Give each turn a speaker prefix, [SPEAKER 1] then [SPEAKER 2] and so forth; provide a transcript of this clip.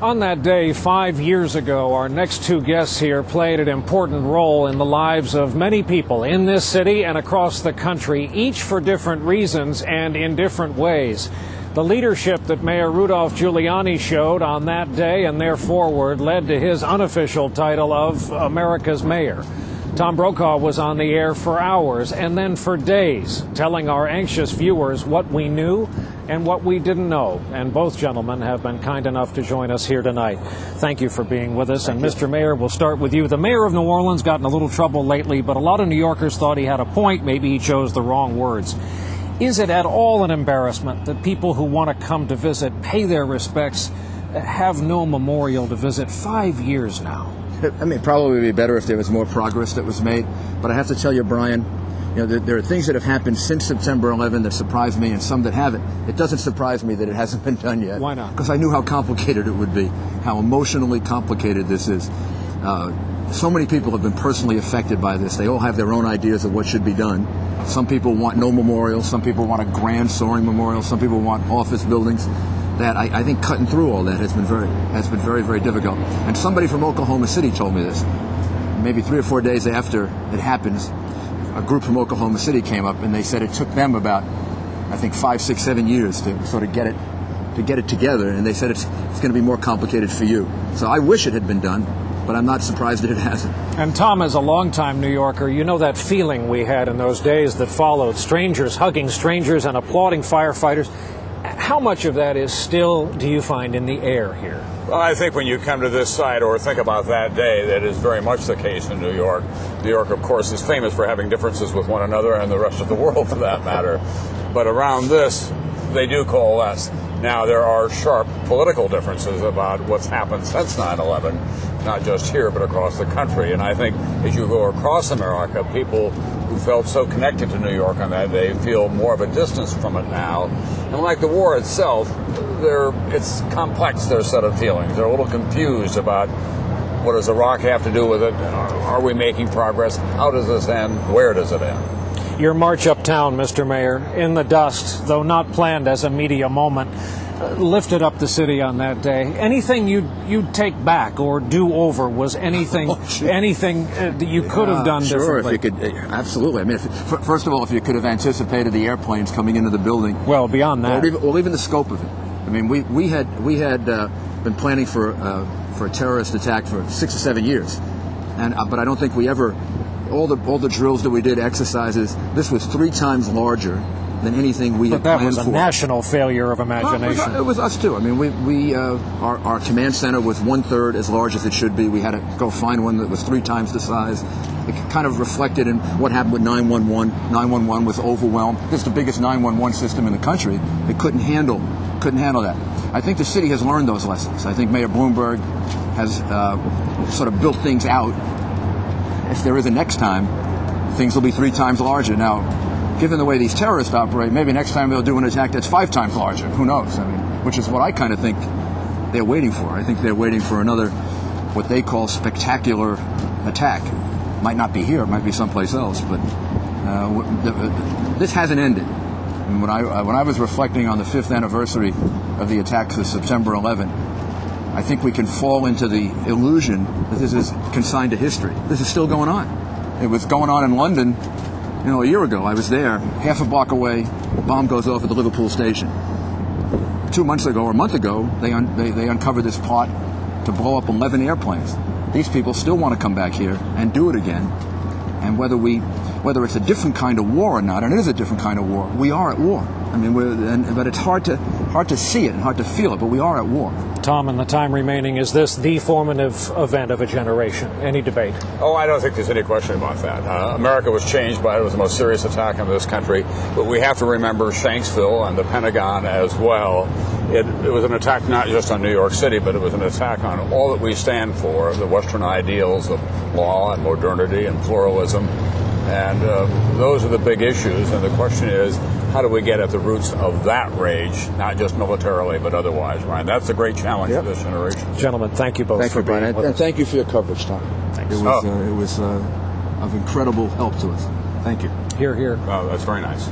[SPEAKER 1] On that day 5 years ago, our next two guests here played an important role in the lives of many people in this city and across the country, each for different reasons and in different ways. The leadership that Mayor Rudolph Giuliani showed on that day and thereafter led to his unofficial title of America's Mayor. Tom Brokaw was on the air for hours and then for days, telling our anxious viewers what we knew and what we didn't know. And both gentlemen have been kind enough to join us here tonight. Thank you for being with us. And Mr. Mayor, we'll start with you. The mayor of New Orleans got in a little trouble lately, but a lot of New Yorkers thought he had a point. Maybe he chose the wrong words. Is it at all an embarrassment that people who want to come to visit, pay their respects, have no memorial to visit 5 years now?
[SPEAKER 2] I mean, probably would be better if there was more progress that was made. But I have to tell you, Brian, there are things that have happened since September 11 that surprised me and some that haven't. It doesn't surprise me that it hasn't been done yet.
[SPEAKER 1] Why not?
[SPEAKER 2] Because I knew how complicated it would be, how emotionally complicated this is. So many people have been personally affected by this. They all have their own ideas of what should be done. Some people want no memorial. Some people want a grand soaring memorial. Some people want office buildings. That I think cutting through all that has been very, very difficult. And somebody from Oklahoma City told me this. Maybe 3 or 4 days after it happens, a group from Oklahoma City came up and they said it took them about, I think, 5, 6, 7 years to sort of get it together. And they said it's going to be more complicated for you. So I wish it had been done, but I'm not surprised that it hasn't.
[SPEAKER 1] And Tom, as a longtime New Yorker, you know that feeling we had in those days that followed, strangers hugging strangers and applauding firefighters. How much of that is still, do you find, in the air here?
[SPEAKER 3] Well, I think when you come to this site or think about that day, that is very much the case in New York. New York, of course, is famous for having differences with one another and the rest of the world, for that matter. But around this, they do coalesce. Now, there are sharp political differences about what's happened since 9/11, not just here, but across the country. And I think as you go across America, people who felt so connected to New York on that day feel more of a distance from it now. And like the war itself, it's complex, their set of feelings. They're a little confused about what does Iraq have to do with it? Are we making progress? How does this end? Where does it end?
[SPEAKER 1] Your march uptown, Mr. Mayor, in the dust, though not planned as a media moment, lifted up the city on that day. Anything you'd take back or do over? Was anything that you could have done differently?
[SPEAKER 2] Sure, if you could, absolutely. I mean, first of all, if you could have anticipated the airplanes coming into the building.
[SPEAKER 1] Well, beyond that,
[SPEAKER 2] or even the scope of it. I mean, we had been planning for a terrorist attack for 6 or 7 years, but I don't think we ever. All the drills that we did, exercises, this was 3 times larger than anything we had planned for.
[SPEAKER 1] But that was a national failure of imagination.
[SPEAKER 2] Well, it was us too. I mean, our command center was 1/3 as large as it should be. We had to go find one that was 3 times the size. It kind of reflected in what happened with 911. 911 was overwhelmed. This is the biggest 911 system in the country. It couldn't handle that. I think the city has learned those lessons. I think Mayor Bloomberg has sort of built things out. If there is a next time, things will be 3 times larger. Now, given the way these terrorists operate, maybe next time they'll do an attack that's 5 times larger. Who knows? I mean, which is what I kind of think they're waiting for. I think they're waiting for another, what they call spectacular attack. Might not be here. It might be someplace else. But this hasn't ended. And when I was reflecting on the 5th anniversary of the attacks of September 11, I think we can fall into the illusion that this is consigned to history. This is still going on. It was going on in London, a year ago. I was there, half a block away. A bomb goes off at the Liverpool station. 2 months ago, or a month ago, they uncovered this plot to blow up 11 airplanes. These people still want to come back here and do it again. And whether it's a different kind of war or not, and it is a different kind of war, we are at war. I mean, but it's hard to see it and hard to feel it, but we are at war.
[SPEAKER 1] Tom, in the time remaining, is this the formative event of a generation? Any debate?
[SPEAKER 3] Oh, I don't think there's any question about that. America was changed by it. It was the most serious attack in this country. But we have to remember Shanksville and the Pentagon as well. It was an attack not just on New York City, but it was an attack on all that we stand for, the Western ideals of law and modernity and pluralism. And those are the big issues. And the question is, how do we get at the roots of that rage, not just militarily, but otherwise, Ryan? That's a great challenge for this generation.
[SPEAKER 1] Gentlemen, thank you both for being with us.
[SPEAKER 2] And thank you for your coverage, Tom.
[SPEAKER 1] Thanks.
[SPEAKER 2] It was of incredible help to us. Thank you.
[SPEAKER 1] Hear, hear.
[SPEAKER 3] Oh, that's very nice.